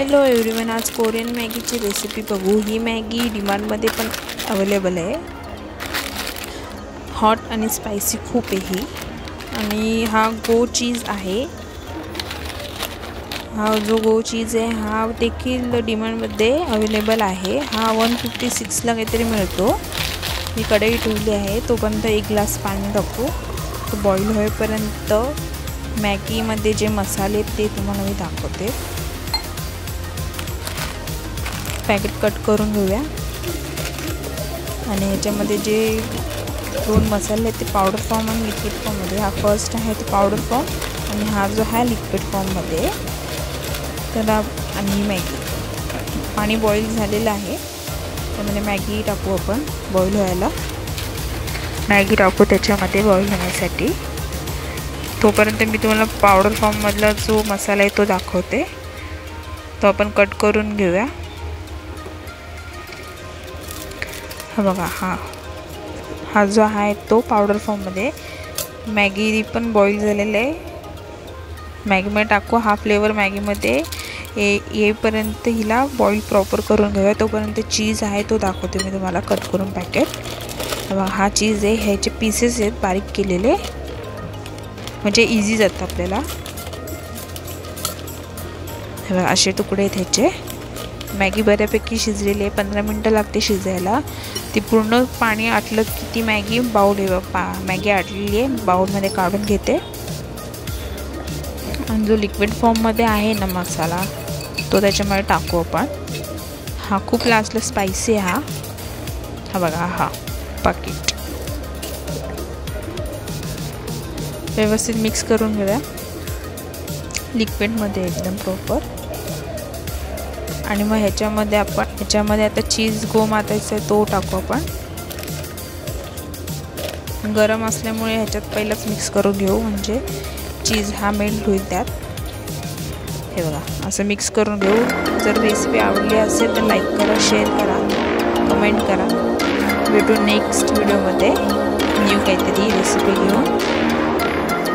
Hello everyone, आज Korean मॅगीची recipe बघू। ही Maggi डिमांडमध्ये पण अवेलेबल आहे। हॉट आणि स्पायसी खूप आहे ही। आणि हा गो चीज आहे। हा जो गो चीज आहे हा देखील डिमांडमध्ये अवेलेबल आहे। हा 156 ला काहीतरी मिळतो। मी कढई ठेवली आहे, तोपर्यंत एक ग्लास पाणी टाकू। तो बॉईल होईपर्यंत मॅगीमध्ये जे मसाले ते तुम्हाला मी दाखवते। पॅकेट कट करून घेऊया आणि याच्यामध्ये जे दोन मसाले आहेत ते पावडर फॉर्म आणि लिक्विड फॉर्ममध्ये। हा फर्स्ट आहे तो पावडर फॉर्म आणि हा जो आहे लिक्विड फॉर्ममध्ये। तर आणि मॅगी पाणी बॉईल झालेलं आहे, त्यामध्ये मॅगी टाकू आपण बॉईल व्हायला। मॅगी टाकू त्याच्यामध्ये बॉईल होण्यासाठी। तोपर्यंत मी तुम्हाला पावडर फॉर्ममधला जो मसाला आहे तो दाखवते। तो आपण कट करून घेऊया। हा बघा, हा जो आहे तो पावडर फॉर्ममध्ये। मॅगी पण बॉईल झालेलं आहे, मॅगीमध्ये टाकू। हा फ्लेवर मॅगीमध्ये येईपर्यंत हिला बॉईल प्रॉपर करून घेऊया। तोपर्यंत चीज आहे तो दाखवते मी तुम्हाला कट करून पॅकेट। बघा, हा चीज आहे, ह्याचे पीसेस आहेत बारीक केलेले, म्हणजे इझी जातं आपल्याला। हे बघा, असे तुकडे आहेत ह्याचे। मॅगी बऱ्यापैकी शिजलेली आहे, 15 मिनटं लागते शिजायला। ती पूर्ण पाणी आटलं की ती मॅगी मॅगी आटलेली आहे, बाउलमध्ये काढून घेते। आणि जो लिक्विड फॉर्ममध्ये आहे ना मसाला, तो त्याच्यामध्ये टाकू आपण। हा खूप लास्टला स्पायसी आहे हा बघा, हा पाकिट व्यवस्थित मिक्स करून घेऊया लिक्विडमध्ये एकदम प्रॉपर। आणि मग ह्याच्यामध्ये आता चीज गो मातायचा आहे तो टाकू आपण। गरम असल्यामुळे ह्याच्यात पहिलंच मिक्स करून घेऊ, म्हणजे चीज हा मेल्ट होईल त्यात। हे बघा, असं मिक्स करून घेऊ। जर रेसिपी आवडली असेल तर लाईक करा, शेअर करा, कमेंट करा। भेटू नेक्स्ट व्हिडिओमध्ये न्यू काहीतरी रेसिपी घेऊन।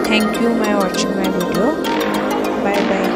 Thank you my watching my video. Bye bye.